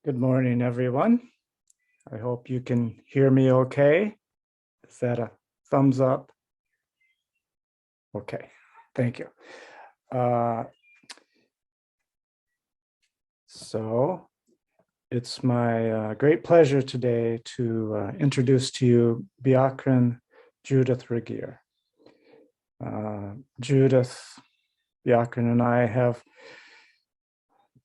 Good morning, everyone. I hope you can hear me okay. Is that a thumbs up? Okay, thank you. So it's my great pleasure today to introduce to you Byakuren Judith Ragir. Judith, Byakuren and I have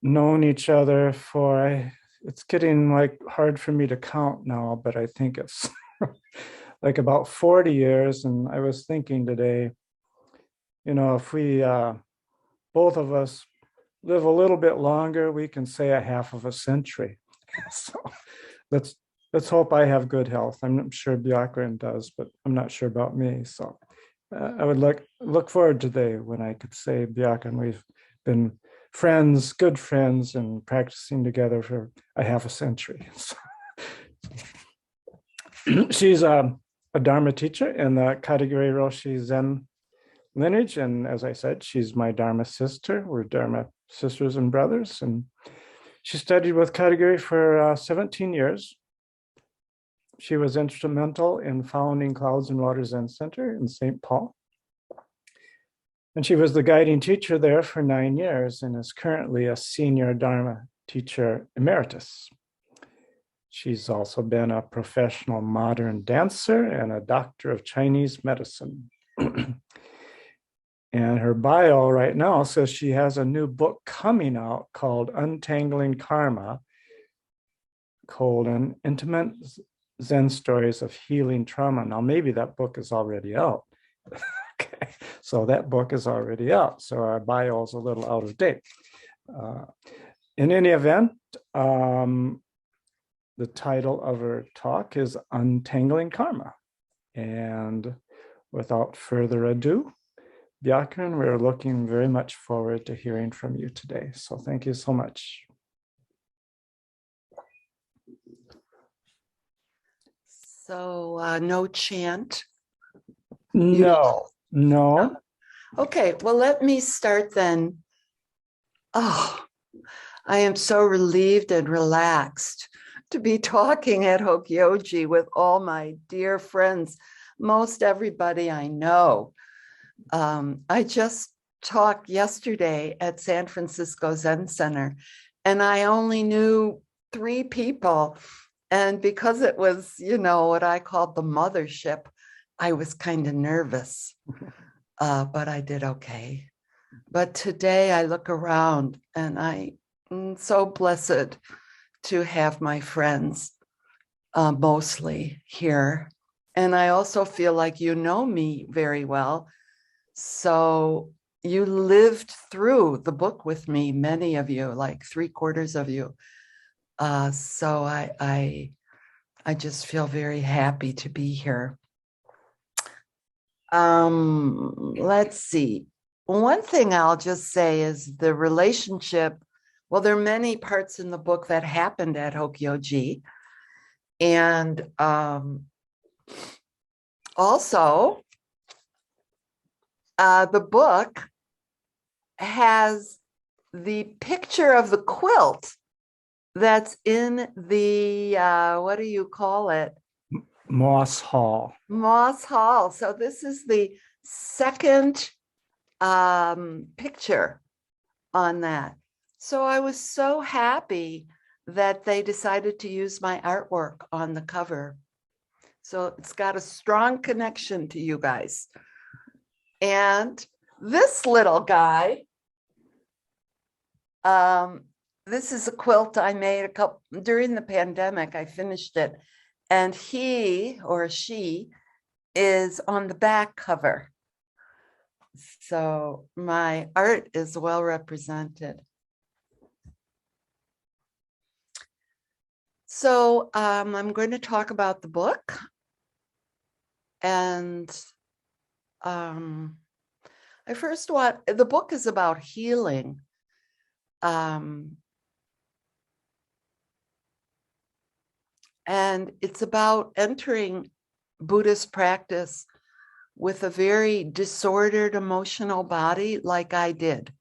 known each other for, it's getting like hard for me to count now, but I think it's like about 40 years. And I was thinking today, if we, both of us live a little bit longer, we can say a half of a century. So let's hope I have good health. I'm sure Byakuren does, but I'm not sure about me. So I would look forward to the day when I could say, Byakuren, we've been friends, good friends, and practicing together for a half a century. So, she's a Dharma teacher in the Katagiri Roshi Zen lineage. And as I said, she's my Dharma sister. We're Dharma sisters and brothers. And she studied with Katagiri for 17 years. She was instrumental in founding Clouds and Water Zen Center in St. Paul. And she was the guiding teacher there for 9 years and is currently a Senior Dharma Teacher Emeritus. She's also been a professional modern dancer and a doctor of Chinese medicine. And her bio right now says she has a new book coming out called Untangling Karma, Intimate Zen Stories of Healing Trauma. Now, maybe that book is already out. Okay, so that book is already out. So our bio is a little out of date. In any event, the title of her talk is Untangling Karma. And without further ado, Byakuren, we're looking very much forward to hearing from you today. So thank you so much. So no chant? No. Okay, well, let me start then. Oh, I am so relieved and relaxed to be talking at Hokyoji with all my dear friends, most everybody I know. I just talked yesterday at San Francisco Zen Center, and I only knew 3 people. And because it was, what I called the mothership, I was kind of nervous, but I did okay. But today I look around and I'm so blessed to have my friends mostly here. And I also feel like you know me very well. So you lived through the book with me, many of you, like 3/4 of you. So I just feel very happy to be here. Let's see. One thing I'll just say is the relationship. Well, there are many parts in the book that happened at Hokyoji. And also, the book has the picture of the quilt that's in the, what do you call it? Moss Hall. Moss Hall. So this is the second picture on that. So I was so happy that they decided to use my artwork on the cover. So it's got a strong connection to you guys. And this little guy, this is a quilt I made during the pandemic. I finished it, and he or she is on the back cover. So my art is well represented. So I'm going to talk about the book. And the book is about healing. And it's about entering Buddhist practice with a very disordered emotional body like I did.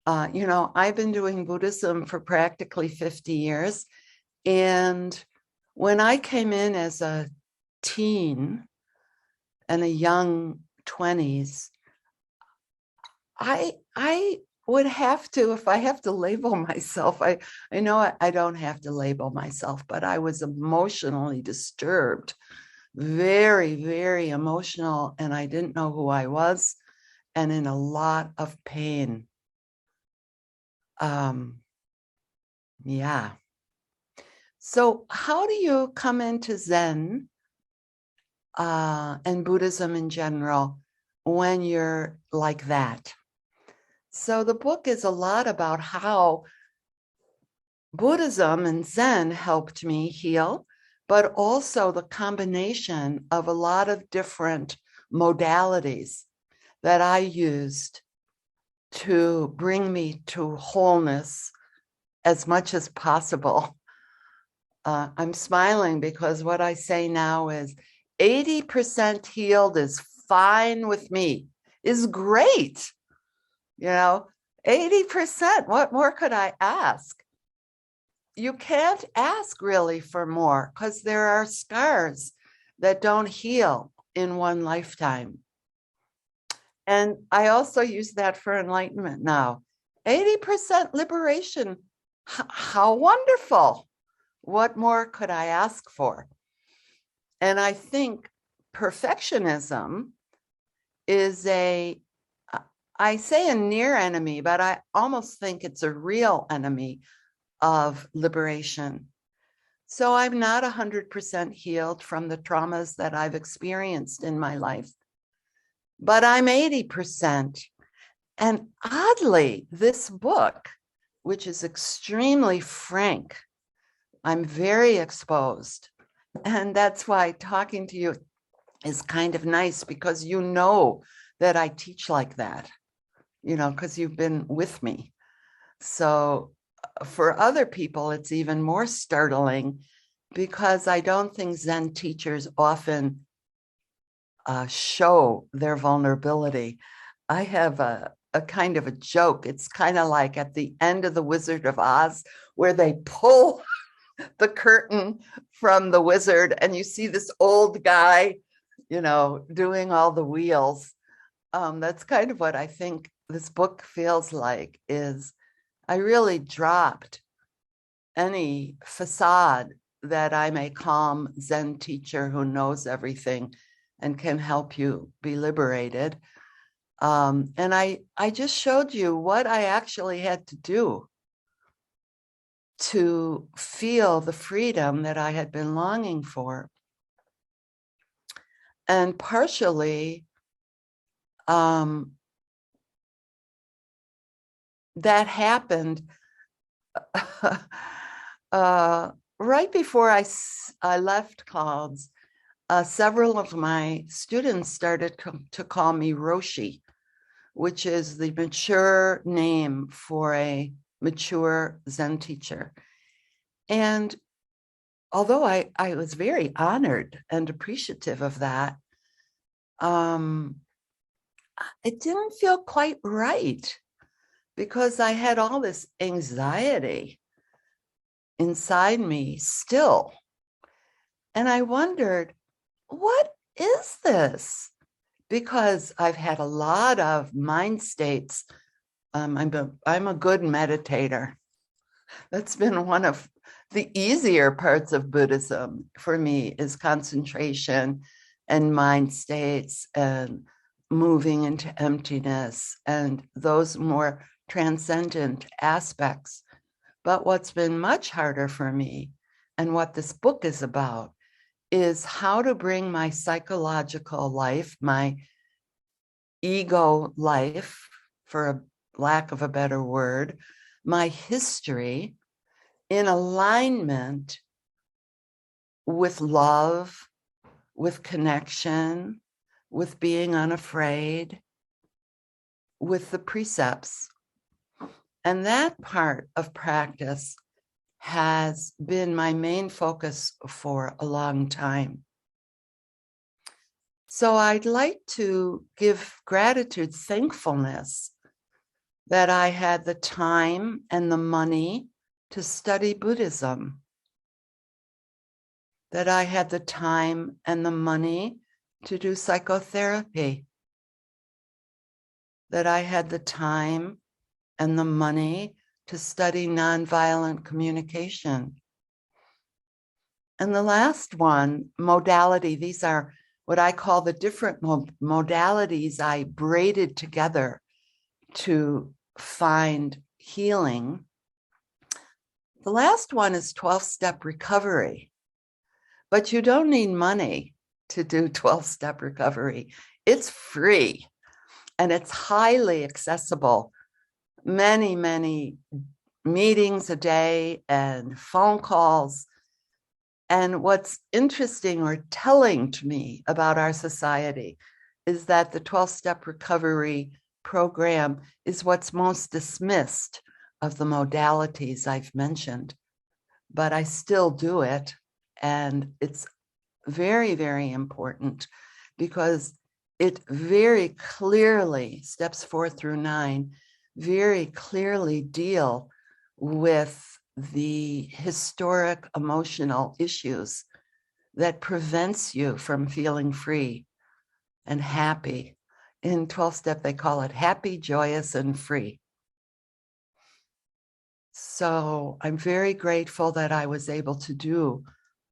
I've been doing Buddhism for practically 50 years. And when I came in as a teen and a young 20s, I would have to, if I have to label myself, I know I don't have to label myself, but I was emotionally disturbed, very, very emotional, and I didn't know who I was, and in a lot of pain. Yeah. So how do you come into Zen and Buddhism in general when you're like that? So the book is a lot about how Buddhism and Zen helped me heal, but also the combination of a lot of different modalities that I used to bring me to wholeness as much as possible. I'm smiling because what I say now is 80% healed is fine with me, is great. 80%, what more could I ask? You can't ask really for more because there are scars that don't heal in one lifetime. And I also use that for enlightenment now. 80% liberation. How wonderful. What more could I ask for? And I think perfectionism is I say a near enemy, but I almost think it's a real enemy of liberation. So I'm not 100% healed from the traumas that I've experienced in my life, but I'm 80%. And oddly, this book, which is extremely frank, I'm very exposed. And that's why talking to you is kind of nice, because you know that I teach like that, because you've been with me. So for other people, it's even more startling, because I don't think Zen teachers often show their vulnerability. I have a kind of a joke. It's kind of like at the end of The Wizard of Oz, where they pull the curtain from the wizard and you see this old guy, doing all the wheels. That's kind of what I think this book feels like. Is I really dropped any facade that I'm a calm Zen teacher who knows everything and can help you be liberated. And I just showed you what I actually had to do to feel the freedom that I had been longing for. And partially, that happened right before I left Clouds. Several of my students started to call me Roshi, which is the mature name for a mature Zen teacher. And although I was very honored and appreciative of that, it didn't feel quite right, because I had all this anxiety inside me still. And I wondered, what is this? Because I've had a lot of mind states. I'm a good meditator. That's been one of the easier parts of Buddhism for me, is concentration and mind states and moving into emptiness and those more transcendent aspects. But what's been much harder for me, and what this book is about, is how to bring my psychological life, my ego life, for a lack of a better word, my history, in alignment with love, with connection, with being unafraid, with the precepts. And that part of practice has been my main focus for a long time. So I'd like to give gratitude, thankfulness that I had the time and the money to study Buddhism, that I had the time and the money to do psychotherapy, that I had the time and the money to study nonviolent communication. And the last one, modality, these are what I call the different modalities I braided together to find healing. The last one is 12-step recovery, but you don't need money to do 12-step recovery. It's free and it's highly accessible. Many, many meetings a day and phone calls. And what's interesting or telling to me about our society is that the 12-step recovery program is what's most dismissed of the modalities I've mentioned, but I still do it. And it's very, very important because it very clearly, steps 4 through 9, very clearly deal with the historic emotional issues that prevents you from feeling free and happy. In 12-step, they call it happy, joyous, and free. So I'm very grateful that I was able to do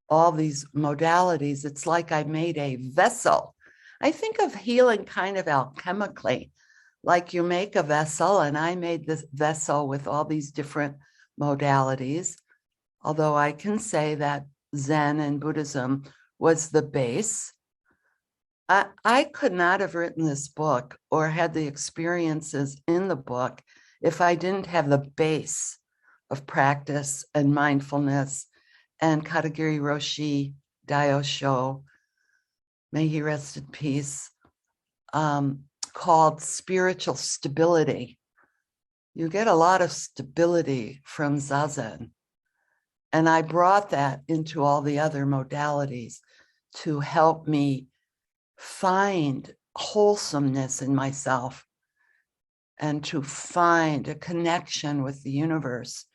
all these modalities. It's like I made a vessel. I think of healing kind of alchemically, like you make a vessel, and I made this vessel with all these different modalities, although I can say that Zen and Buddhism was the base. I could not have written this book or had the experiences in the book if I didn't have the base of practice and mindfulness and Katagiri Roshi Daosho, may he rest in peace, called spiritual stability. You get a lot of stability from Zazen. And I brought that into all the other modalities to help me find wholesomeness in myself and to find a connection with the universe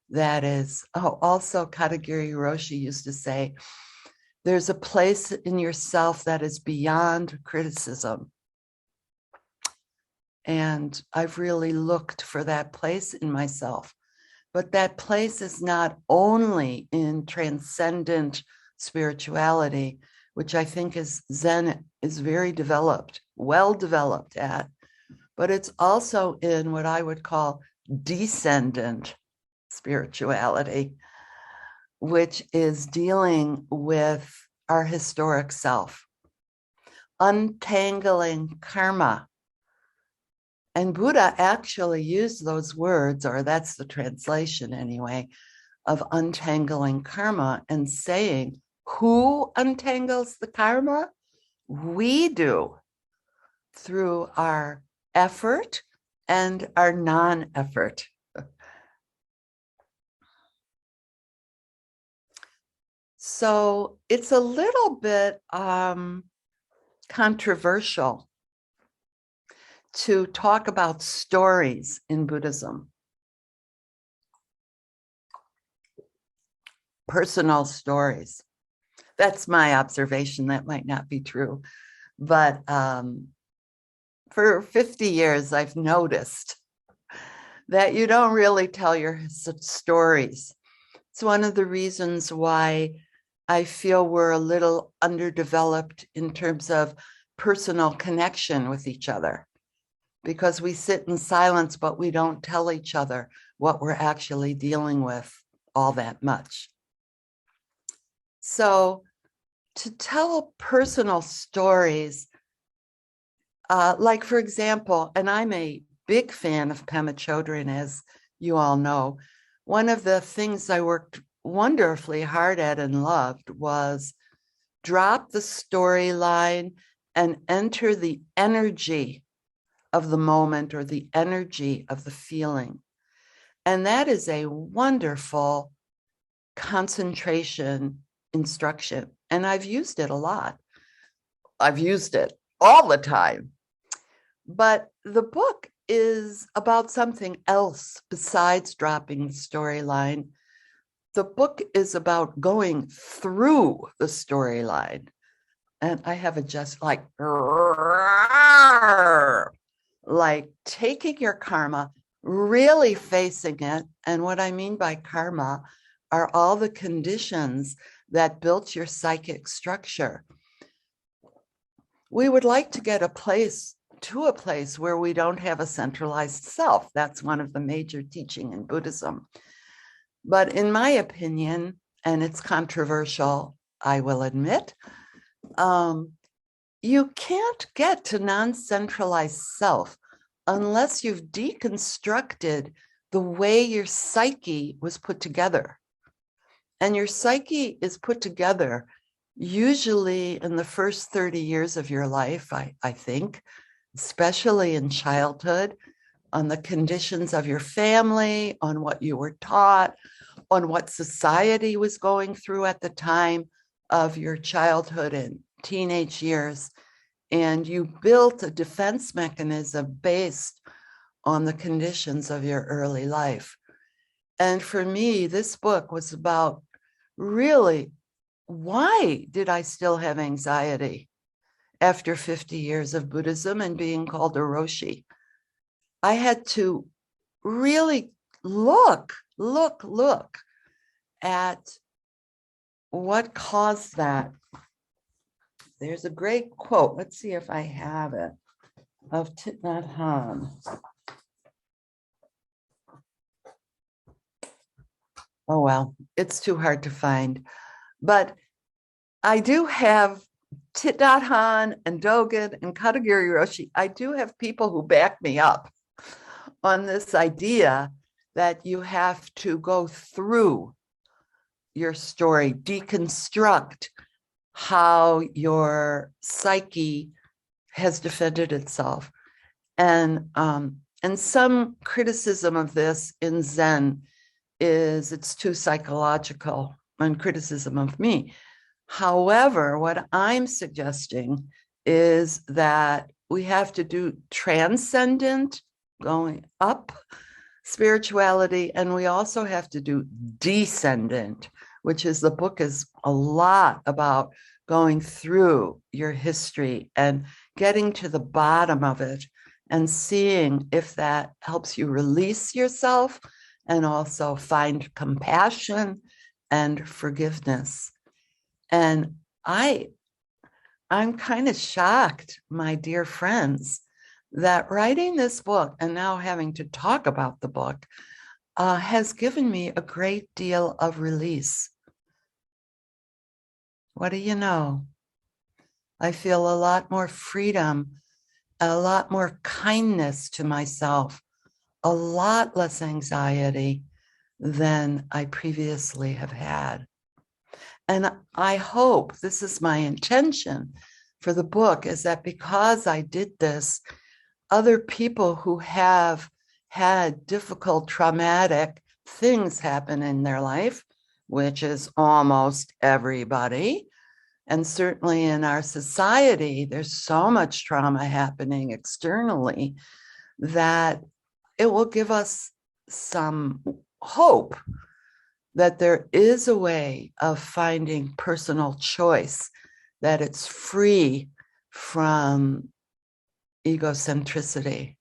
that is, also Katagiri Roshi used to say, there's a place in yourself that is beyond criticism. And I've really looked for that place in myself. But that place is not only in transcendent spirituality, which I think is Zen is very developed, well developed at, but it's also in what I would call descendant spirituality, which is dealing with our historic self, untangling karma. And Buddha actually used those words, or that's the translation anyway, of untangling karma and saying, who untangles the karma? We do, through our effort and our non-effort. So it's a little bit controversial to talk about stories in Buddhism. Personal stories. That's my observation. That might not be true. But for 50 years, I've noticed that you don't really tell your stories. It's one of the reasons why I feel we're a little underdeveloped in terms of personal connection with each other, because we sit in silence, but we don't tell each other what we're actually dealing with all that much. So to tell personal stories, like for example, and I'm a big fan of Pema Chodron, as you all know, one of the things I worked wonderfully hard at and loved was drop the storyline and enter the energy of the moment or the energy of the feeling. And that is a wonderful concentration instruction. And I've used it a lot. I've used it all the time. But the book is about something else besides dropping the storyline. The book is about going through the storyline. And I have a just like taking your karma, really facing it. And what I mean by karma are all the conditions that built your psychic structure. We would like to get to a place where we don't have a centralized self. That's one of the major teaching in Buddhism. But in my opinion, and it's controversial, I will admit, you can't get to non-centralized self unless you've deconstructed the way your psyche was put together. And your psyche is put together usually in the first 30 years of your life, I think, especially in childhood, on the conditions of your family, on what you were taught, on what society was going through at the time of your childhood and teenage years. And you built a defense mechanism based on the conditions of your early life. And for me, this book was about really, why did I still have anxiety after 50 years of Buddhism and being called a Roshi? I had to really look at what caused that. There's a great quote. Let's see if I have it, of Thich Nhat Hanh. Oh, well, it's too hard to find. But I do have Thich Nhat Hanh and Dogen and Katagiri Roshi. I do have people who back me up on this idea that you have to go through your story, deconstruct how your psyche has defended itself. And some criticism of this in Zen is it's too psychological, and criticism of me. However, what I'm suggesting is that we have to do transcendent, going up, spirituality, and we also have to do descendant, which is, the book is a lot about going through your history and getting to the bottom of it and seeing if that helps you release yourself and also find compassion and forgiveness. And I'm kind of shocked, my dear friends, that writing this book and now having to talk about the book has given me a great deal of release. What do you know? I feel a lot more freedom, a lot more kindness to myself, a lot less anxiety than I previously have had. And I hope, this is my intention for the book, is that because I did this, other people who have had difficult, traumatic things happen in their life, which is almost everybody, and certainly in our society, there's so much trauma happening externally that it will give us some hope that there is a way of finding personal choice, that it's free from egocentricity.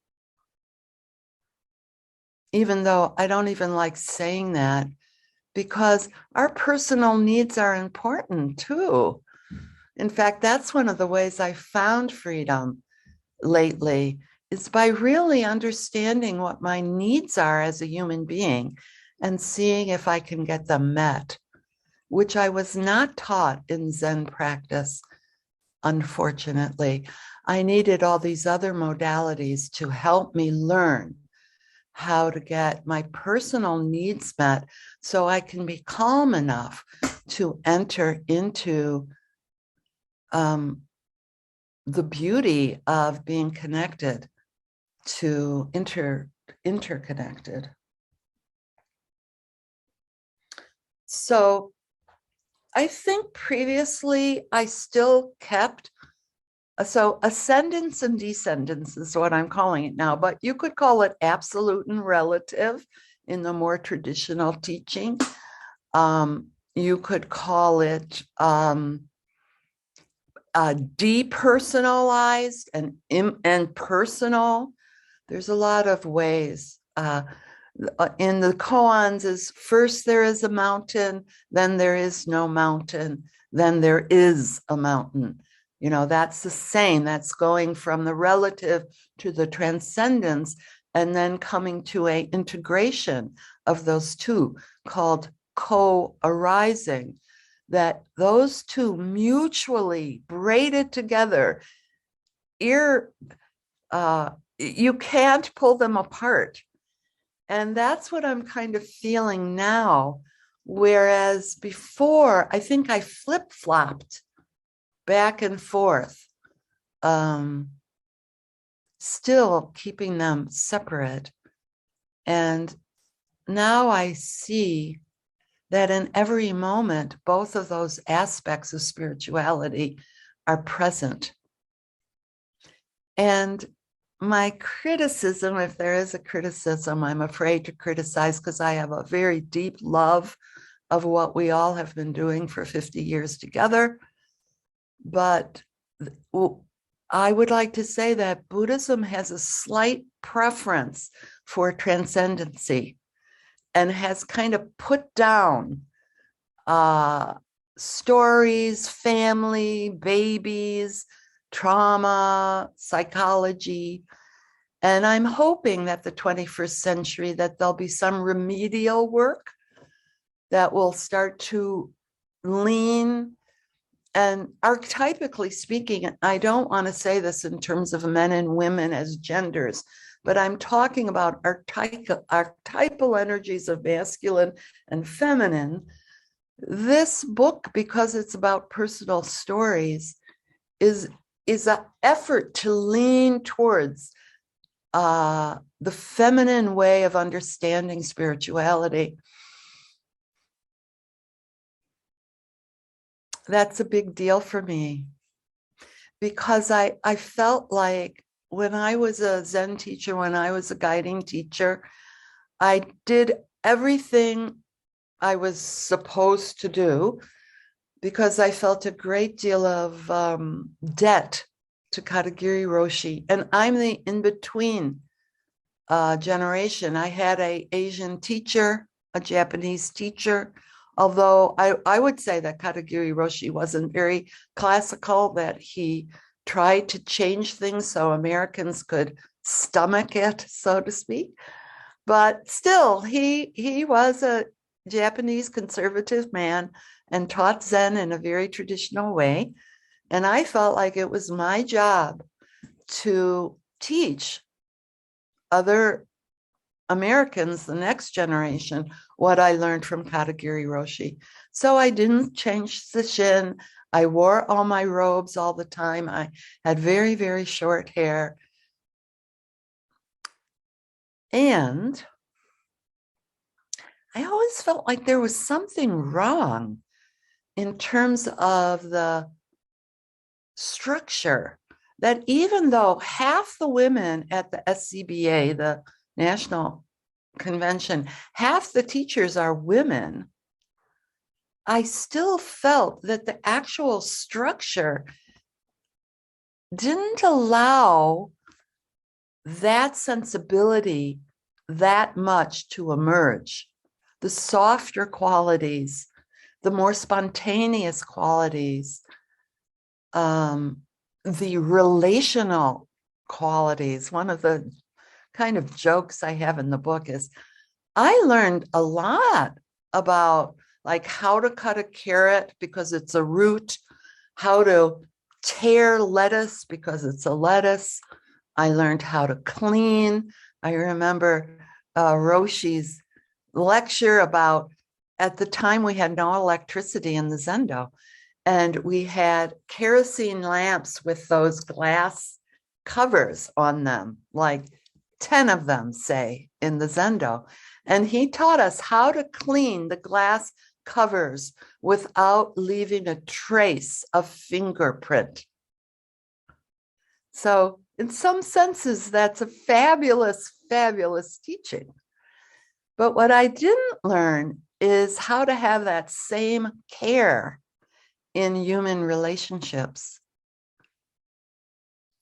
Even though I don't even like saying that, because our personal needs are important too. In fact, that's one of the ways I found freedom lately, is by really understanding what my needs are as a human being and seeing if I can get them met, which I was not taught in Zen practice, unfortunately. I needed all these other modalities to help me learn how to get my personal needs met so I can be calm enough to enter into the beauty of being connected to interconnected. So I think previously I still kept So ascendance and descendance is what I'm calling it now, but you could call it absolute and relative in the more traditional teaching. You could call it depersonalized and personal. There's a lot of ways. In the koans is first there is a mountain, then there is no mountain, then there is a mountain. You know, that's the same. That's going from the relative to the transcendence and then coming to an integration of those two called co-arising, that those two mutually braided together, you can't pull them apart. And that's what I'm kind of feeling now. Whereas before, I think I flip-flopped back and forth, still keeping them separate. And now I see that in every moment, both of those aspects of spirituality are present. And my criticism, if there is a criticism, I'm afraid to criticize because I have a very deep love of what we all have been doing for 50 years together. But I would like to say that Buddhism has a slight preference for transcendency and has kind of put down stories, family, babies, trauma, psychology. And I'm hoping that the 21st century, that there'll be some remedial work that will start to lean. And archetypically speaking, I don't want to say this in terms of men and women as genders, but I'm talking about archetypal energies of masculine and feminine. This book, because it's about personal stories, is an effort to lean towards the feminine way of understanding spirituality. That's a big deal for me, because I felt like when I was a Zen teacher, when I was a guiding teacher, I did everything I was supposed to do because I felt a great deal of debt to Katagiri Roshi. And I'm the in-between generation. I had an Asian teacher, a Japanese teacher, although I would say that Katagiri Roshi wasn't very classical, that he tried to change things so Americans could stomach it, so to speak. But still, he was a Japanese conservative man and taught Zen in a very traditional way. And I felt like it was my job to teach other Americans, the next generation, what I learned from Katagiri Roshi. So I didn't change the shin. I wore all my robes all the time. I had very, very short hair. And I always felt like there was something wrong in terms of the structure, that even though half the women at the SCBA, the National Convention, half the teachers are women, I still felt that the actual structure didn't allow that sensibility that much to emerge. The softer qualities, the more spontaneous qualities, the relational qualities. One of the kind of jokes I have in the book is I learned a lot about like how to cut a carrot because it's a root, how to tear lettuce because it's a lettuce. I learned how to clean. I remember Roshi's lecture about, at the time we had no electricity in the Zendo, and we had kerosene lamps with those glass covers on them, like 10 of them, say, in the Zendo. And he taught us how to clean the glass covers without leaving a trace of fingerprint. So in some senses, that's a fabulous, fabulous teaching. But what I didn't learn is how to have that same care in human relationships.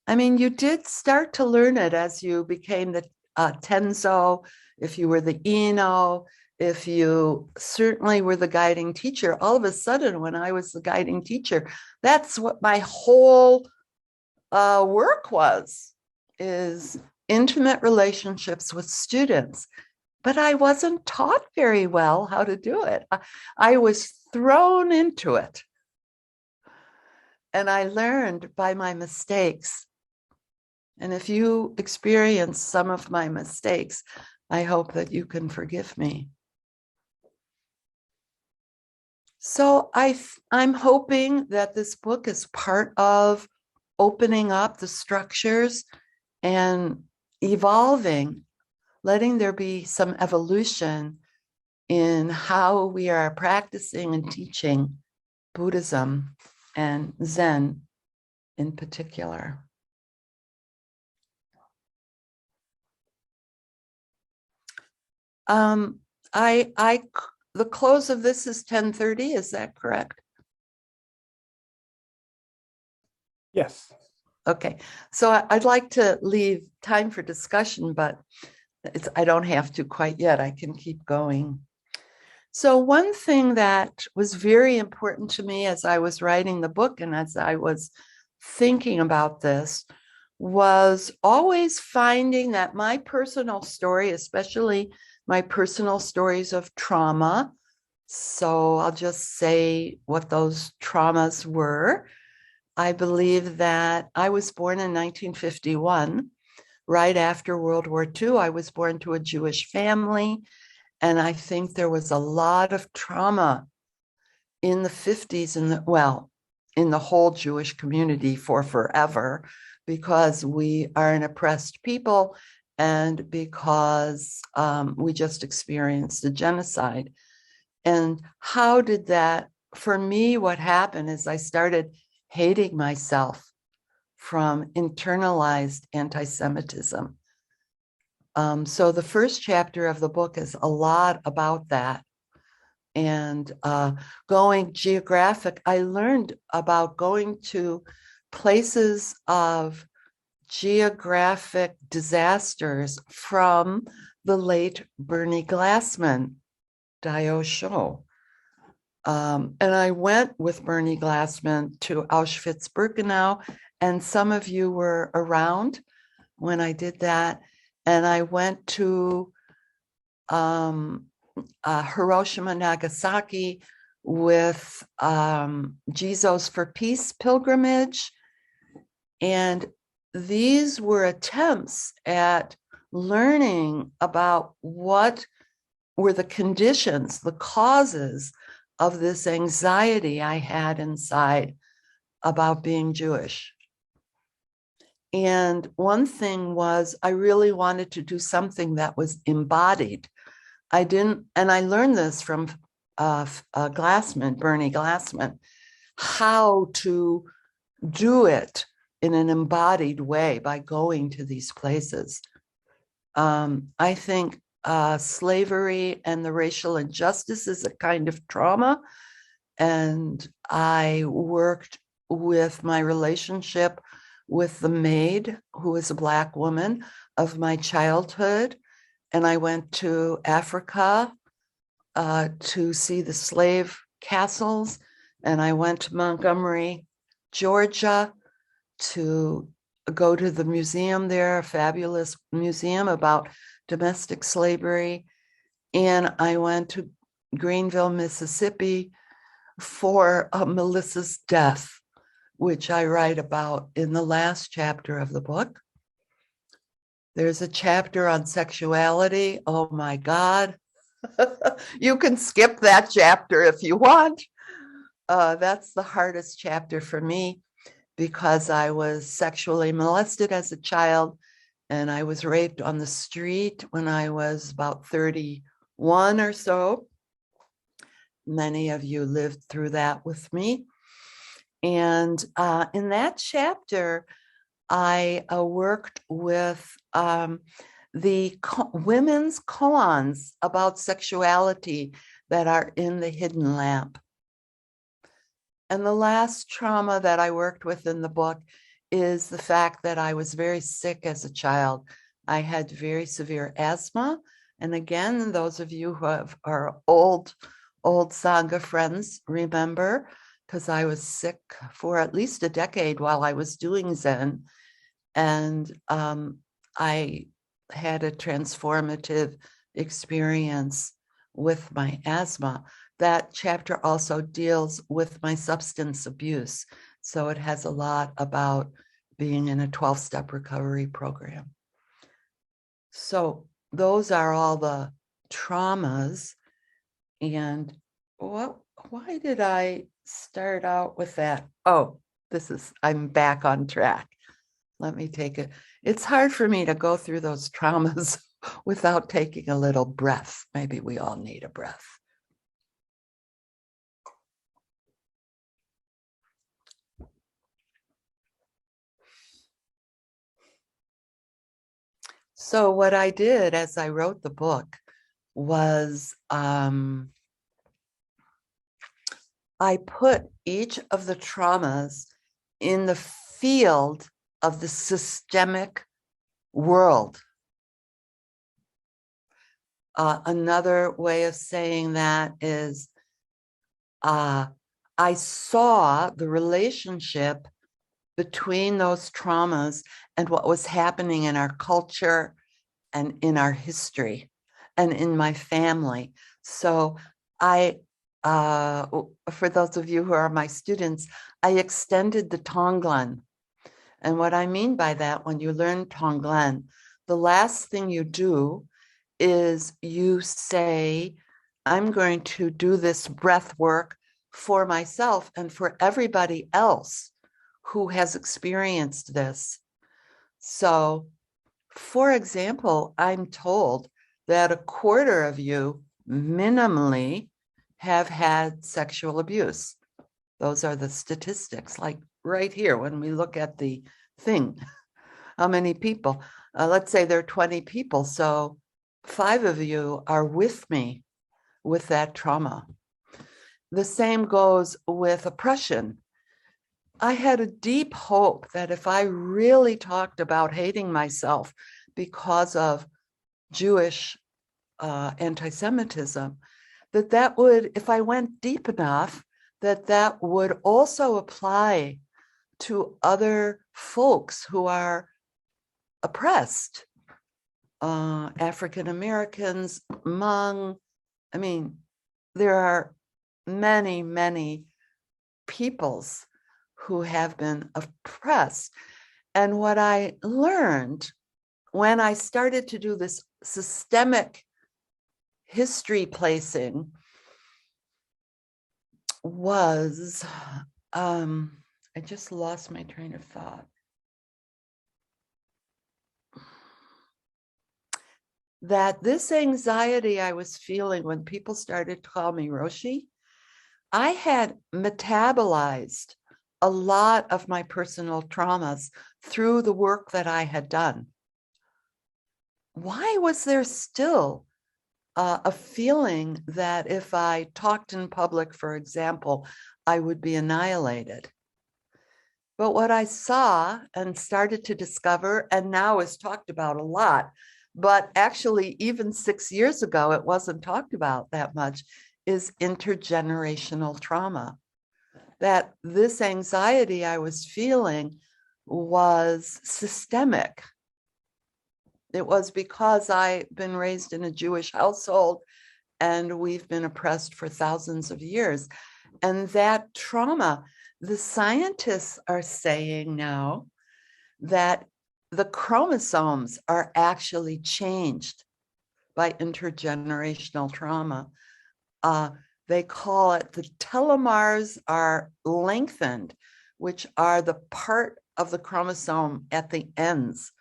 I mean, you did start to learn it as you became the Tenzo, if you were the Ino, if you certainly were the guiding teacher. All of a sudden, when I was the guiding teacher, that's what my whole work was, is intimate relationships with students. But I wasn't taught very well how to do it. I was thrown into it. And I learned by my mistakes. And if you experience some of my mistakes, I hope that you can forgive me. So I'm hoping that this book is part of opening up the structures and evolving, letting there be some evolution in how we are practicing and teaching Buddhism and Zen in particular. The close of this is 10:30. Is that correct? Yes. Okay. So I'd like to leave time for discussion, but I don't have to quite yet. I can keep going. So one thing that was very important to me as I was writing the book and as I was thinking about this was always finding that my personal story, especially my personal stories of trauma. So I'll just say what those traumas were. I believe that I was born in 1951, right after World War II. I was born to a Jewish family, and I think there was a lot of trauma in the 50s in the whole Jewish community for forever, because we are an oppressed people and because we just experienced a genocide. And how did that, for me, what happened is I started hating myself from internalized anti-Semitism. So the first chapter of the book is a lot about that. And going geographic, I learned about going to places of geographic disasters from the late Bernie Glassman, Daosho. And I went with Bernie Glassman to Auschwitz-Birkenau, and some of you were around when I did that. And I went to Hiroshima, Nagasaki with Jesus for Peace pilgrimage. And these were attempts at learning about what were the conditions, the causes of this anxiety I had inside about being Jewish. And one thing was I really wanted to do something that was embodied. I learned this from Glassman, Bernie Glassman, how to do it in an embodied way by going to these places. I think slavery and the racial injustice is a kind of trauma. And I worked with my relationship with the maid, who is a Black woman, of my childhood. And I went to Africa to see the slave castles. And I went to Montgomery, Georgia, to go to the museum there, a fabulous museum about domestic slavery. And I went to Greenville, Mississippi for Melissa's death, which I write about in the last chapter of the book. There's a chapter on sexuality. Oh my God. You can skip that chapter if you want. That's the hardest chapter for me because I was sexually molested as a child and I was raped on the street when I was about 31 or so. Many of you lived through that with me. And in that chapter, I worked with the women's koans about sexuality that are in the hidden lamp. And the last trauma that I worked with in the book is the fact that I was very sick as a child. I had very severe asthma. And again, those of you who are old Sangha friends remember, because I was sick for at least a decade while I was doing Zen. And I had a transformative experience with my asthma. That chapter also deals with my substance abuse. So it has a lot about being in a 12-step recovery program. So those are all the traumas. And why did I start out with that? Oh, I'm back on track. Let me take it. It's hard for me to go through those traumas without taking a little breath. Maybe we all need a breath. So what I did as I wrote the book was I put each of the traumas in the field of the systemic world. Another way of saying that is I saw the relationship between those traumas and what was happening in our culture and in our history and in my family. So for those of you who are my students, I extended the Tonglen. And what I mean by that, when you learn Tonglen, the last thing you do is you say, I'm going to do this breath work for myself and for everybody else who has experienced this. So, for example, I'm told that 1/4 of you minimally have had sexual abuse. Those are the statistics, like right here when we look at the thing. How many people? Let's say there are 20 people, so 5 of you are with me with that trauma. The same goes with oppression. I had a deep hope that if I really talked about hating myself because of Jewish anti-Semitism, that would, if I went deep enough, that would also apply to other folks who are oppressed, African Americans, Hmong. I mean, there are many, many peoples who have been oppressed. And what I learned when I started to do this systemic history placing was, I just lost my train of thought. That this anxiety I was feeling when people started to call me Roshi, I had metabolized a lot of my personal traumas through the work that I had done. Why was there still a feeling that if I talked in public, for example, I would be annihilated? But what I saw and started to discover, and now is talked about a lot, but actually even 6 years ago, it wasn't talked about that much, is intergenerational trauma. That this anxiety I was feeling was systemic. It was because I've been raised in a Jewish household and we've been oppressed for thousands of years. And that trauma, the scientists are saying now that the chromosomes are actually changed by intergenerational trauma. They call it the telomeres are lengthened, which are the part of the chromosome at the ends,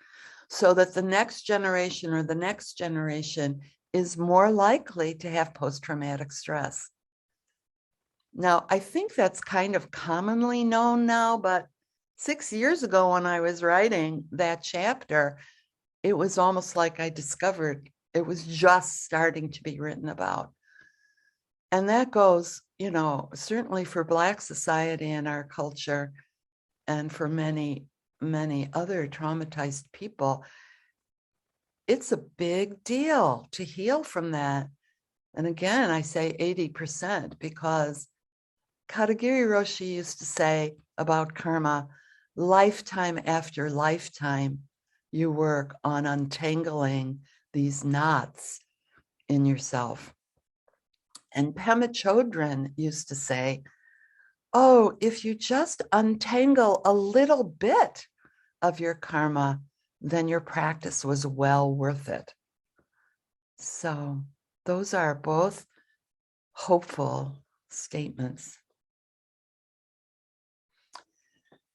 so that the next generation or the next generation is more likely to have post-traumatic stress. Now, I think that's kind of commonly known now, but 6 years ago when I was writing that chapter, it was almost like I discovered it was just starting to be written about. And that goes, certainly for Black society and our culture, and for many, many other traumatized people. It's a big deal to heal from that. And again, I say 80% because Katagiri Roshi used to say about karma, lifetime after lifetime, you work on untangling these knots in yourself. And Pema Chodron used to say, oh, if you just untangle a little bit of your karma, then your practice was well worth it. So those are both hopeful statements.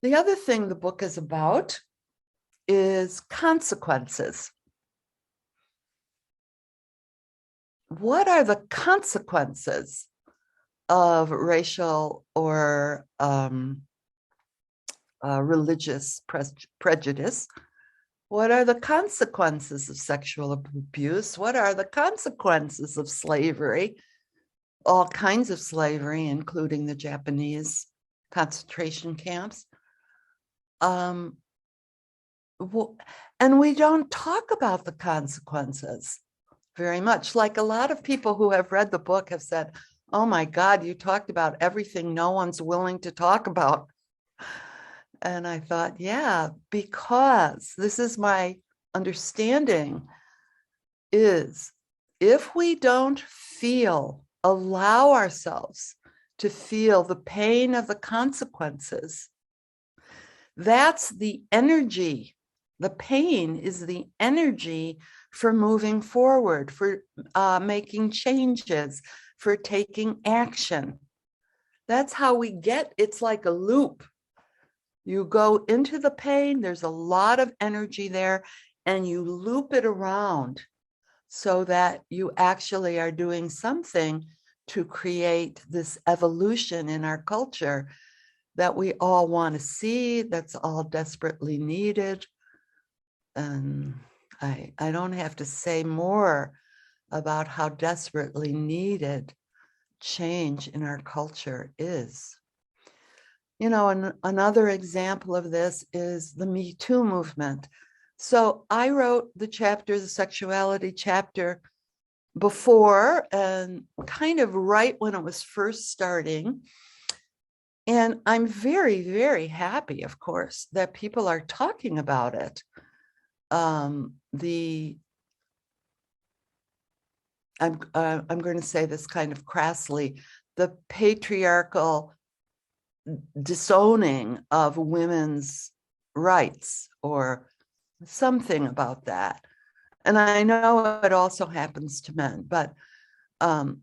The other thing the book is about is consequences. What are the consequences of racial or religious prejudice? What are the consequences of sexual abuse? What are the consequences of slavery? All kinds of slavery, including the Japanese concentration camps. And we don't talk about the consequences very much. Like a lot of people who have read the book have said, oh my God, you talked about everything no one's willing to talk about. And I thought, yeah, because this is my understanding is if we don't allow ourselves to feel the pain of the consequences, that's the energy. The pain is the energy for moving forward, for making changes, for taking action. That's how we get, it's like a loop. You go into the pain, there's a lot of energy there, and you loop it around so that you actually are doing something to create this evolution in our culture that we all want to see, that's all desperately needed. And I don't have to say more about how desperately needed change in our culture is. Another example of this is the Metoo movement. So I wrote the sexuality chapter before and kind of right when it was first starting. And I'm very, very happy, of course, that people are talking about it. I'm going to say this kind of crassly, the patriarchal disowning of women's rights or something about that. And I know it also happens to men, but the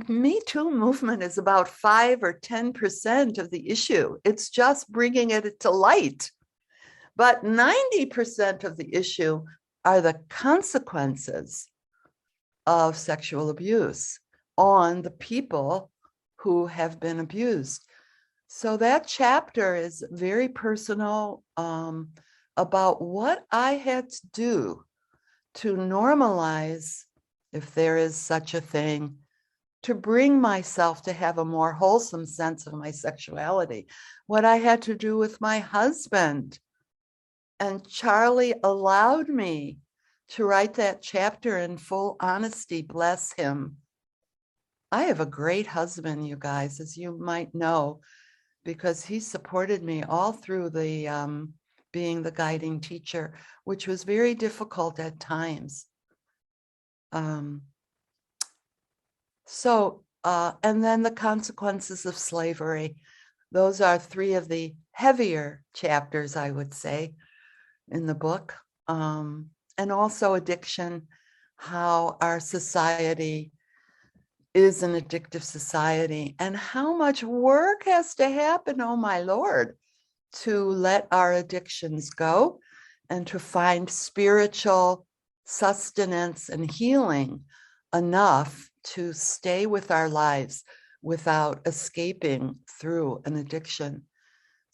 Me Too movement is about 5 or 10% of the issue. It's just bringing it to light. But 90% of the issue are the consequences of sexual abuse on the people who have been abused. So that chapter is very personal about what I had to do to normalize, if there is such a thing, to bring myself to have a more wholesome sense of my sexuality, what I had to do with my husband. And Charlie allowed me to write that chapter in full honesty, bless him. I have a great husband, you guys, as you might know, because he supported me all through the being the guiding teacher, which was very difficult at times. And then the consequences of slavery. Those are 3 of the heavier chapters, I would say, in the book. And also addiction, how our society is an addictive society and how much work has to happen, oh my Lord, to let our addictions go and to find spiritual sustenance and healing enough to stay with our lives without escaping through an addiction.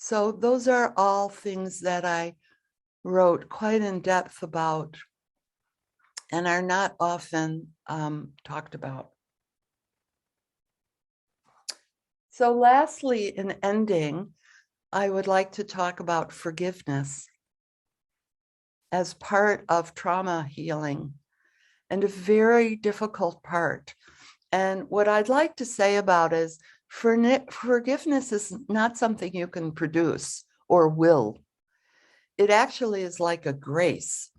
So those are all things that I wrote quite in depth about and are not often talked about. So lastly, in ending, I would like to talk about forgiveness as part of trauma healing, and a very difficult part. And what I'd like to say about is forgiveness is not something you can produce or will. It actually is like a grace.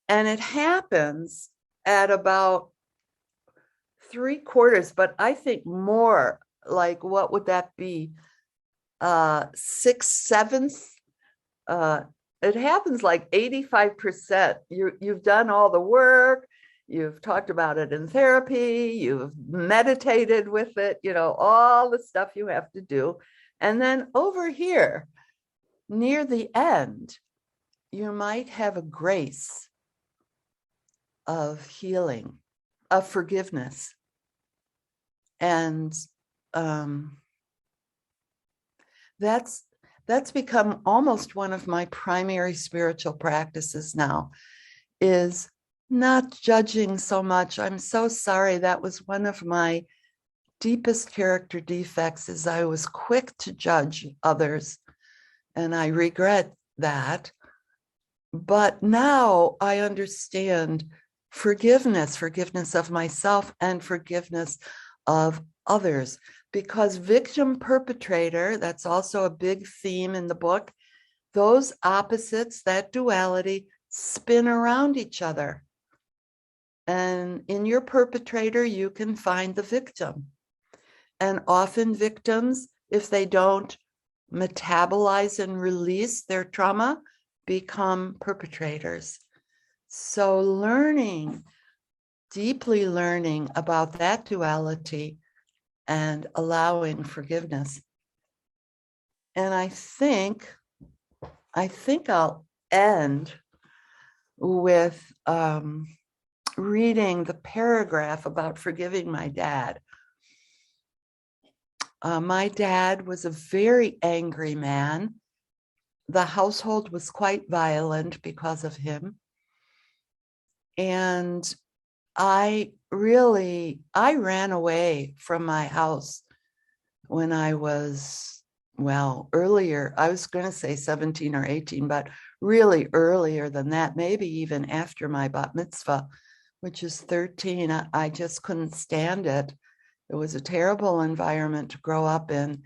And it happens at about 3/4, but I think more, like what would that be? 6/7. It happens like 85%. You've done all the work. You've talked about it in therapy. You've meditated with it, all the stuff you have to do. And then over here, near the end, you might have a grace of healing, of forgiveness. And that's become almost one of my primary spiritual practices now, is not judging so much. I'm so sorry. That was one of my deepest character defects, is I was quick to judge others. And I regret that. But now I understand forgiveness of myself and forgiveness of others, because victim perpetrator, that's also a big theme in the book, those opposites, that duality, spin around each other. And in your perpetrator, you can find the victim. And often victims, if they don't metabolize and release their trauma, become perpetrators. So deeply learning about that duality and allowing forgiveness. And I think I'll end with reading the paragraph about forgiving my dad. My dad was a very angry man. The household was quite violent because of him. And I ran away from my house when I was, earlier. I was going to say 17 or 18, but really earlier than that, maybe even after my bat mitzvah, which is 13. I just couldn't stand it. It was a terrible environment to grow up in.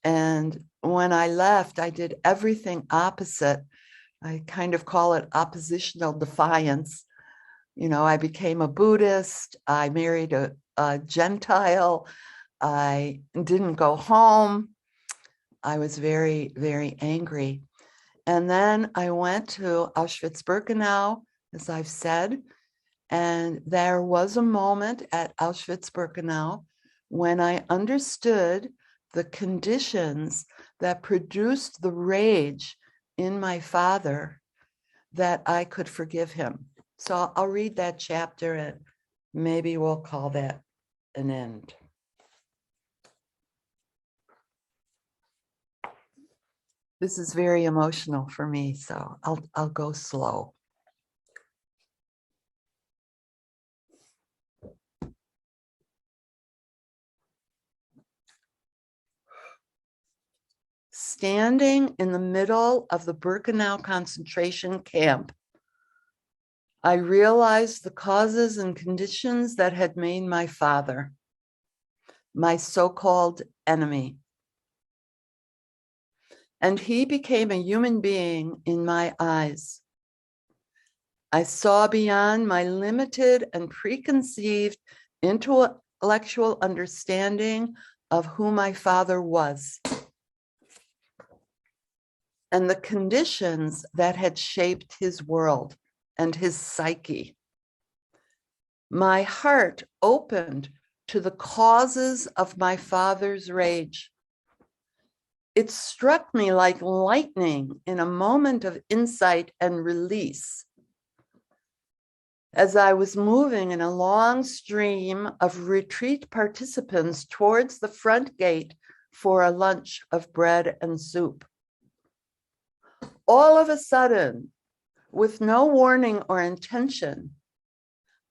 And when I left, I did everything opposite. I kind of call it oppositional defiance. I became a Buddhist. I married a Gentile. I didn't go home. I was very, very angry. And then I went to Auschwitz-Birkenau, as I've said. And there was a moment at Auschwitz-Birkenau when I understood the conditions that produced the rage in my father, that I could forgive him. So I'll read that chapter and maybe we'll call that an end. This is very emotional for me, so I'll go slow. Standing in the middle of the Birkenau concentration camp, I realized the causes and conditions that had made my father my so-called enemy. And he became a human being in my eyes. I saw beyond my limited and preconceived intellectual understanding of who my father was and the conditions that had shaped his world and his psyche. My heart opened to the causes of my father's rage. It struck me like lightning in a moment of insight and release. As I was moving in a long stream of retreat participants towards the front gate for a lunch of bread and soup. All of a sudden, with no warning or intention,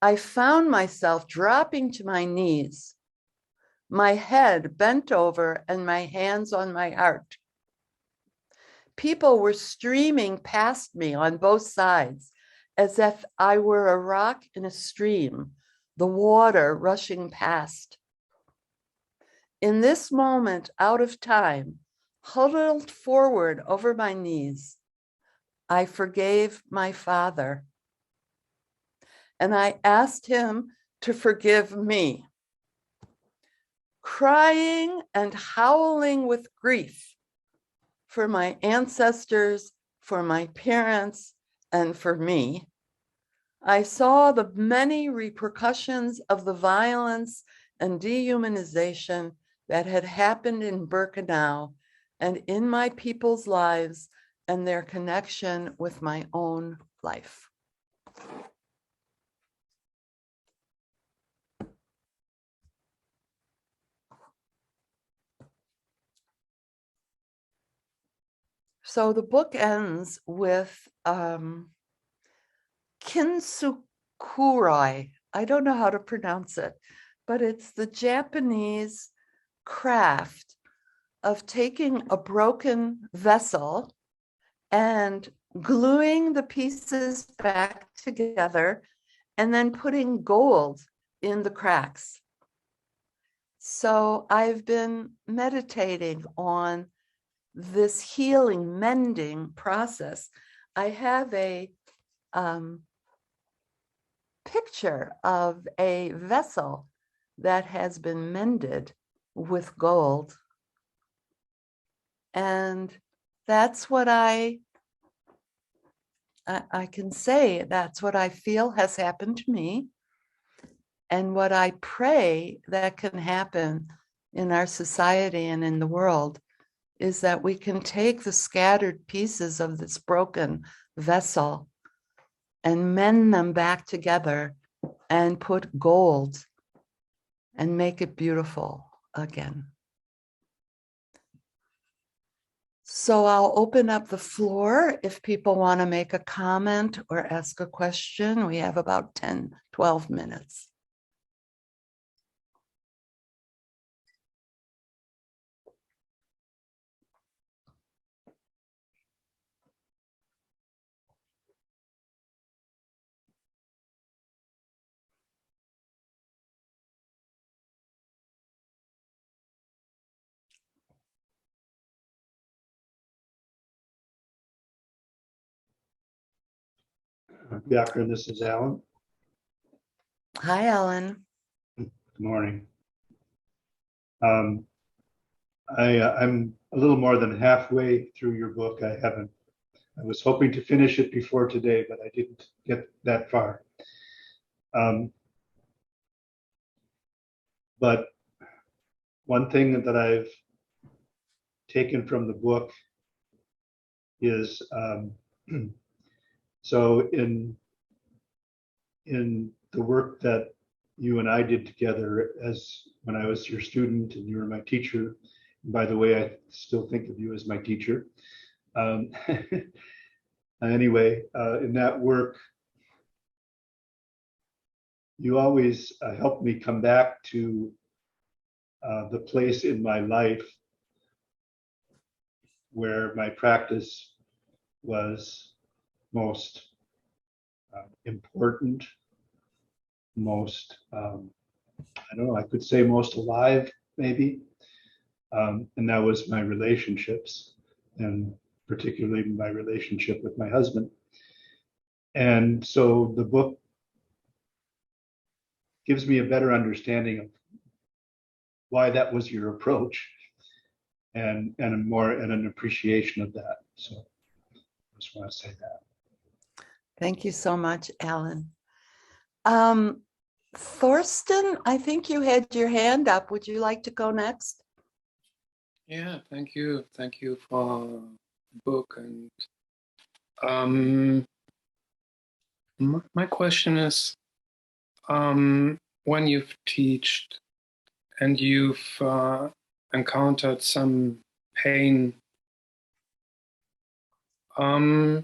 I found myself dropping to my knees, my head bent over and my hands on my heart. People were streaming past me on both sides as if I were a rock in a stream, the water rushing past. In this moment, out of time, huddled forward over my knees, I forgave my father. And I asked him to forgive me. Crying and howling with grief for my ancestors, for my parents, and for me, I saw the many repercussions of the violence and dehumanization that had happened in Birkenau and in my people's lives and their connection with my own life. So the book ends with kintsukuroi. I don't know how to pronounce it, but it's the Japanese craft of taking a broken vessel and gluing the pieces back together and then putting gold in the cracks. So I've been meditating on this healing, mending process. I have a picture of a vessel that has been mended with gold. And that's what I can say, that's what I feel has happened to me. And what I pray that can happen in our society and in the world is that we can take the scattered pieces of this broken vessel and mend them back together and put gold and make it beautiful again. So I'll open up the floor if people want to make a comment or ask a question. We have about 10, 12 minutes. Byakuren, this is Alan. Hi, Ellen. Good morning. I'm a little more than halfway through your book. I was hoping to finish it before today, but I didn't get that far. But one thing that I've taken from the book is, so in the work that you and I did together as when I was your student and you were my teacher. And by the way, I still think of you as my teacher. Anyway, in that work, you always helped me come back to the place in my life where my practice was most important, most, I don't know, I could say most alive, maybe. And that was my relationships, and particularly my relationship with my husband. And so the book gives me a better understanding of why that was your approach, and an appreciation of that. So I just want to say that. Thank you so much, Alan. Thorsten, I think you had your hand up. Would you like to go next? Yeah, thank you. Thank you for the book. And my question is, when you've taught and you've encountered some pain, How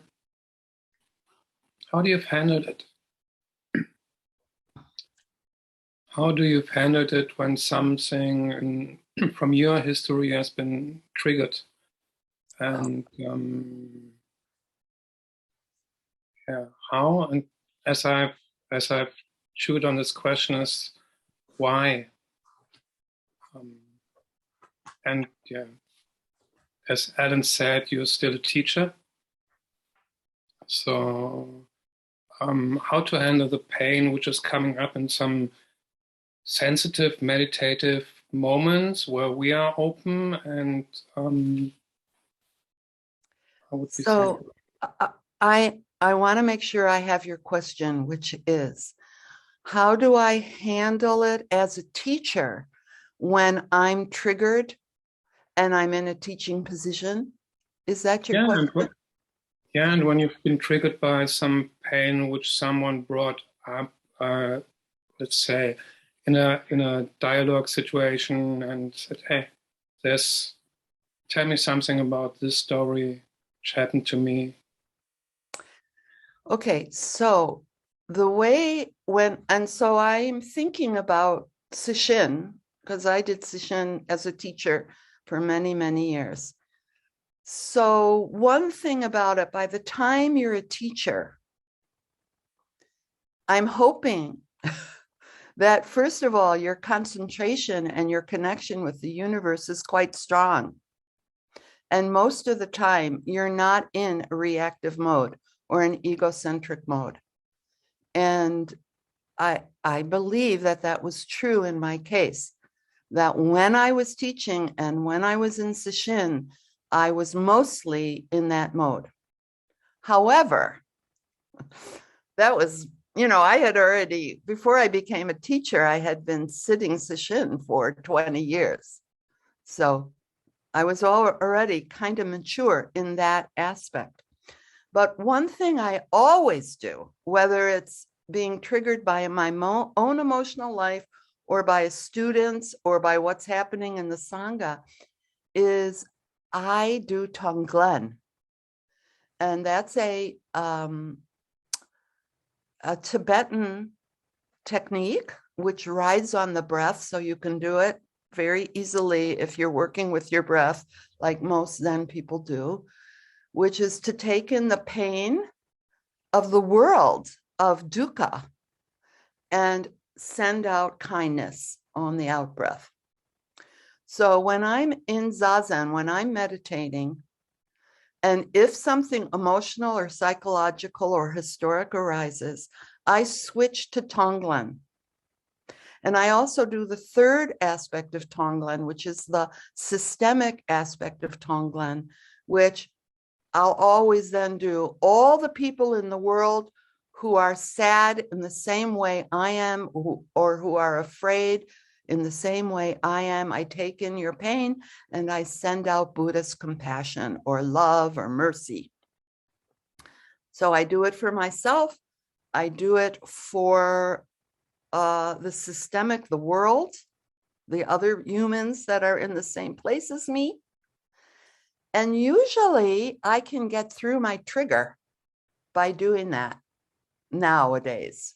do you handle it? How do you handle it when something from your history has been triggered? And how? And as I've chewed on this question, is why? And as Alan said, you're still a teacher. So how to handle the pain which is coming up in some sensitive, meditative moments where we are open and how would we So I want to make sure I have your question, which is, how do I handle it as a teacher when I'm triggered and I'm in a teaching position? Is that your question? And when you've been triggered by some pain which someone brought up, let's say, in a dialogue situation, and said, "Hey, tell me something about this story which happened to me." Okay, so so I'm thinking about Sesshin, because I did Sesshin as a teacher for many, many years. So one thing about it, by the time you're a teacher, I'm hoping that first of all, your concentration and your connection with the universe is quite strong. And most of the time, you're not in a reactive mode or an egocentric mode. And I believe that that was true in my case, that when I was teaching and when I was in Sesshin, I was mostly in that mode. However, that was, I had already, before I became a teacher, I had been sitting Sesshin for 20 years. So I was already kind of mature in that aspect. But one thing I always do, whether it's being triggered by my own emotional life or by a student's or by what's happening in the Sangha, is I do Tonglen. And that's a Tibetan technique which rides on the breath, so you can do it very easily if you're working with your breath, like most Zen people do, which is to take in the pain of the world of dukkha and send out kindness on the out breath. So when I'm in Zazen, when I'm meditating, and if something emotional or psychological or historic arises, I switch to Tonglen. And I also do the third aspect of Tonglen, which is the systemic aspect of Tonglen, which I'll always then do. All the people in the world who are sad in the same way I am, or who are afraid in the same way I am, I take in your pain and I send out Buddha's compassion or love or mercy. So I do it for myself. I do it for the systemic, the world, the other humans that are in the same place as me. And usually I can get through my trigger by doing that nowadays.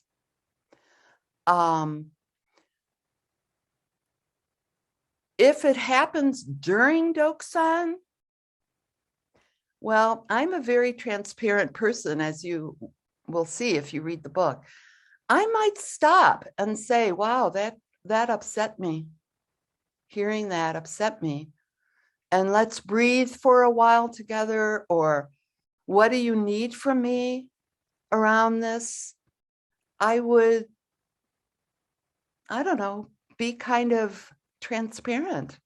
If it happens during Doksan, well, I'm a very transparent person, as you will see if you read the book. I might stop and say, wow, that upset me. Hearing that upset me. And let's breathe for a while together, or what do you need from me around this? I would, I don't know, be kind of transparent.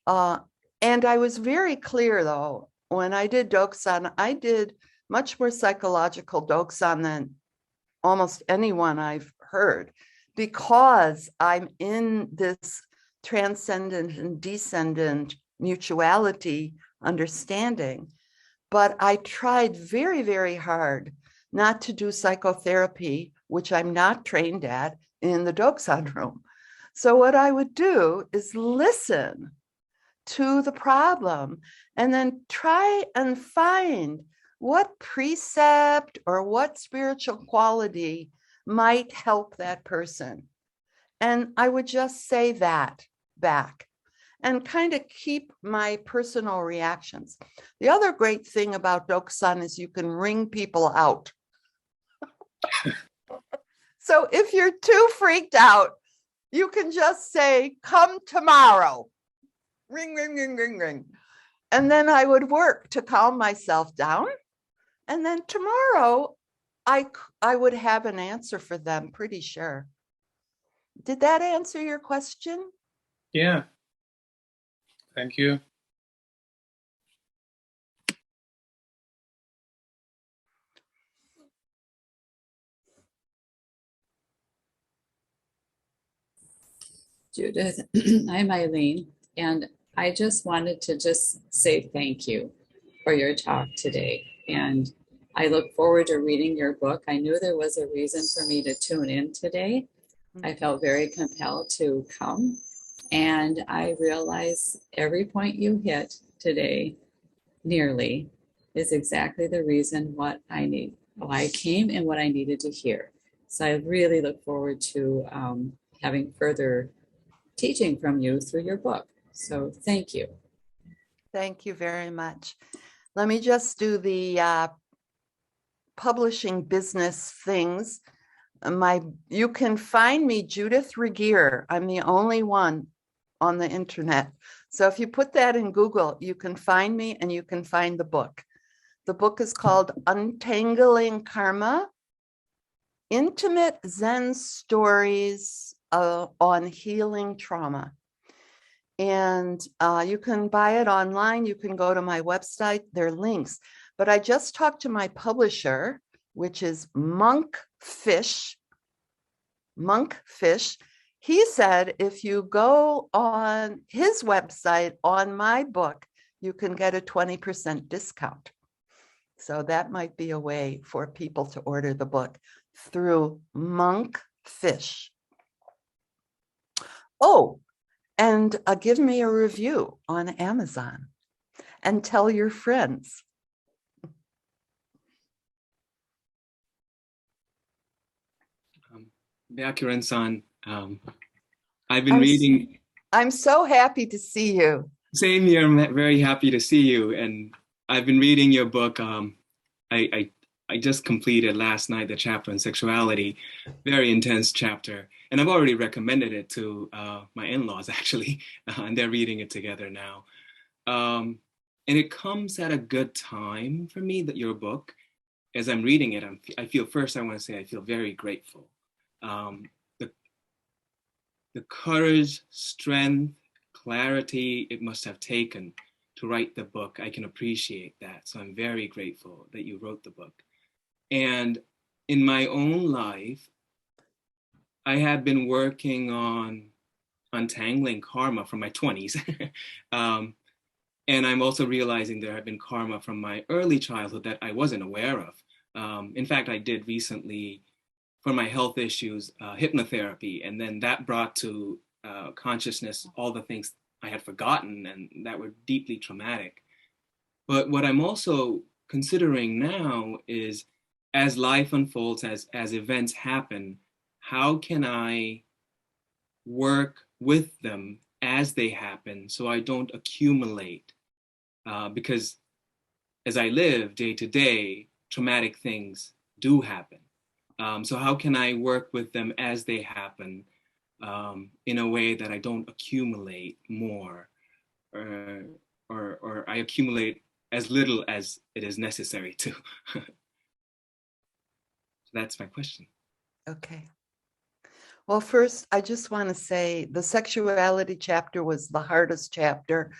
And I was very clear, though, when I did Doksan, I did much more psychological Doksan than almost anyone I've heard, because I'm in this transcendent and descendant mutuality understanding. But I tried very, very hard not to do psychotherapy, which I'm not trained at, in the Doksan room. So what I would do is listen to the problem and then try and find what precept or what spiritual quality might help that person. And I would just say that back and kind of keep my personal reactions. The other great thing about Dokusan is you can ring people out. So if you're too freaked out, you can just say, come tomorrow. Ring, ring, ring, ring, ring. And then I would work to calm myself down. And then tomorrow, I would have an answer for them, pretty sure. Did that answer your question? Yeah. Thank you. Judith, I'm Eileen, and I just wanted to just say thank you for your talk today. And I look forward to reading your book. I knew there was a reason for me to tune in today. I felt very compelled to come, and I realize every point you hit today, nearly, is exactly the reason what I need, why I came and what I needed to hear. So I really look forward to having further teaching from you through your book. So thank you. Thank you very much. Let me just do the publishing business things. You can find me, Judith Ragir. I'm the only one on the internet. So if you put that in Google, you can find me and you can find the book. The book is called Untangling Karma, Intimate Zen Stories on Healing Trauma. And you can buy it online. You can go to my website. There are links. But I just talked to my publisher, which is Monkfish. He said if you go on his website on my book, you can get a 20% discount. So that might be a way for people to order the book through Monkfish. Oh, and give me a review on Amazon and tell your friends. Byakuren-san, I've been reading. I'm so happy to see you. Same here. I'm very happy to see you. And I've been reading your book. I just completed last night the chapter on sexuality, very intense chapter. And I've already recommended it to my in-laws, actually, and they're reading it together now. And it comes at a good time for me, that your book, as I'm reading it, I feel first, I want to say I feel very grateful. The courage, strength, clarity it must have taken to write the book, I can appreciate that. So I'm very grateful that you wrote the book. And in my own life, I have been working on untangling karma from my 20s. And I'm also realizing there have been karma from my early childhood that I wasn't aware of. In fact, I did recently, for my health issues, hypnotherapy. And then that brought to consciousness all the things I had forgotten and that were deeply traumatic. But what I'm also considering now is, as life unfolds, as events happen, how can I work with them as they happen so I don't accumulate? Because as I live day to day, traumatic things do happen. So how can I work with them as they happen in a way that I don't accumulate more, or I accumulate as little as it is necessary to? So that's my question. Okay. Well, first, I just want to say the sexuality chapter was the hardest chapter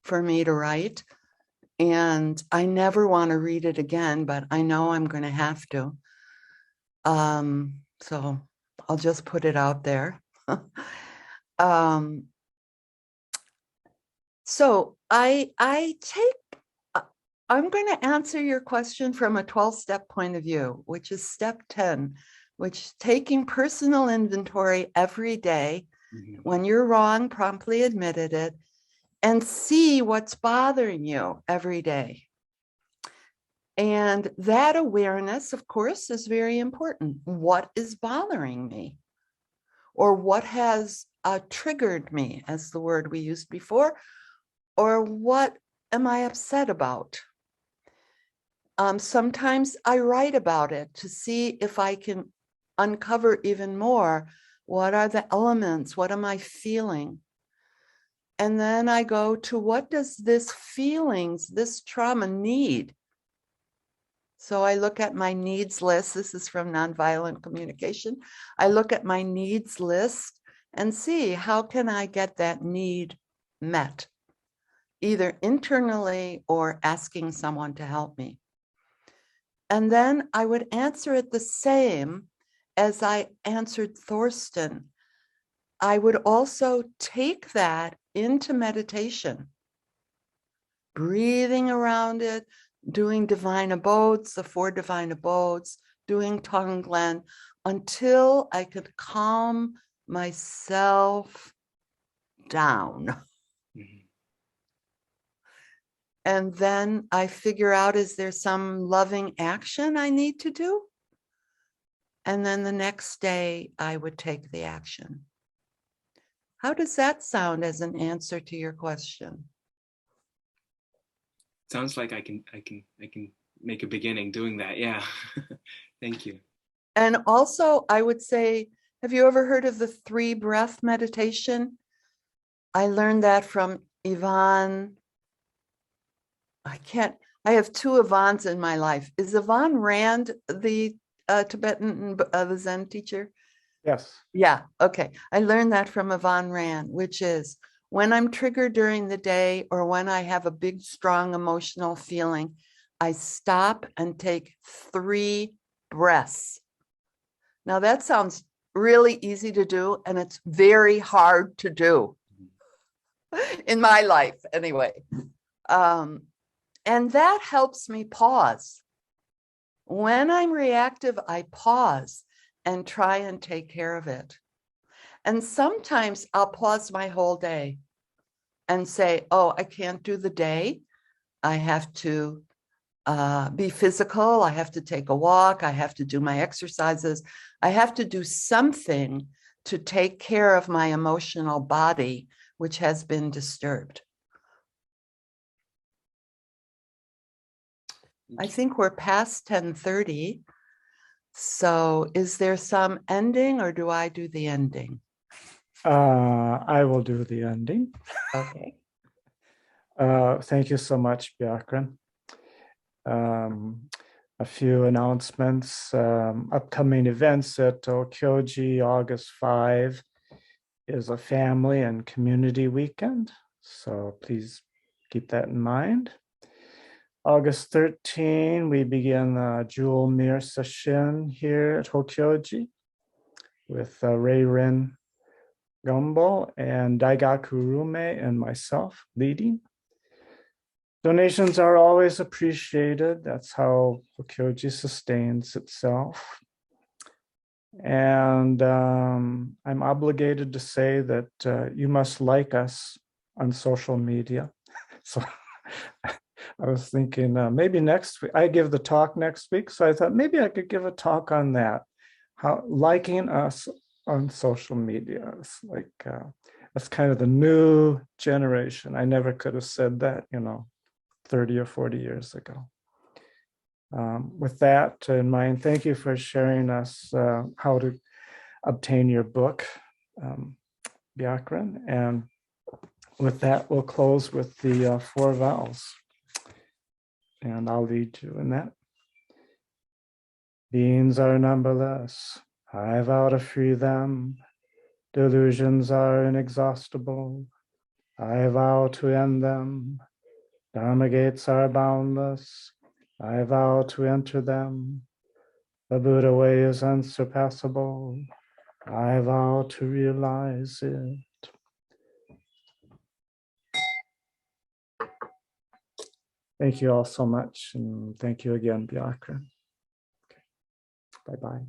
for me to write. And I never want to read it again, but I know I'm going to have to. So I'll just put it out there. So I'm going to answer your question from a 12-step point of view, which is step 10, which is taking personal inventory every day. Mm-hmm. When you're wrong, promptly admitted it, and see what's bothering you every day. And that awareness, of course, is very important. What is bothering me? Or what has triggered me, as the word we used before? Or what am I upset about? Sometimes I write about it to see if I can uncover even more. What are the elements? What am I feeling? And then I go to what does this feelings, this trauma need? So I look at my needs list. This is from Nonviolent Communication. I look at my needs list and see how can I get that need met, either internally or asking someone to help me. And then I would answer it the same as I answered Thorsten. I would also take that into meditation, breathing around it, doing divine abodes, the 4 divine abodes, doing Tonglen, until I could calm myself down. Mhm. And then I figure out, is there some loving action I need to do? And then the next day I would take the action. How does that sound as an answer to your question? Sounds like I can make a beginning doing that. Yeah. Thank you. And also, I would say, have you ever heard of the 3 breath meditation? I learned that from Yvonne. I have 2 Yvonnes in my life. Is Yvonne Rand the Tibetan, the Zen teacher? Yes. Yeah, okay. I learned that from Yvonne Rand, which is when I'm triggered during the day or when I have a big, strong emotional feeling, I stop and take 3 breaths. Now that sounds really easy to do, and it's very hard to do in my life anyway. And that helps me pause. When I'm reactive, I pause and try and take care of it. And sometimes I'll pause my whole day and say, oh, I can't do the day. I have to be physical. I have to take a walk. I have to do my exercises. I have to do something to take care of my emotional body, which has been disturbed. I think we're past 10:30. So is there some ending, or do I do the ending? I will do the ending. Okay. Thank you so much, Byakuren. A few announcements. Upcoming events at Okyoji, August 5 is a family and community weekend. So please keep that in mind. August 13, we begin the Jewel Mirror session here at Hokyoji with Reiren Gumbo and Daigaku Rume and myself leading. Donations are always appreciated. That's how Hokyoji sustains itself. And I'm obligated to say that you must like us on social media. So I was thinking maybe next week, I give the talk next week. So I thought maybe I could give a talk on that. How liking us on social media is like, that's kind of the new generation. I never could have said that, 30 or 40 years ago. With that in mind, thank you for sharing us how to obtain your book, Byakuren. And with that, we'll close with the 4 vows. And I'll lead you in that. Beings are numberless. I vow to free them. Delusions are inexhaustible. I vow to end them. Dharma gates are boundless. I vow to enter them. The Buddha way is unsurpassable. I vow to realize it. Thank you all so much. And thank you again, Byakuren. Okay. Bye-bye.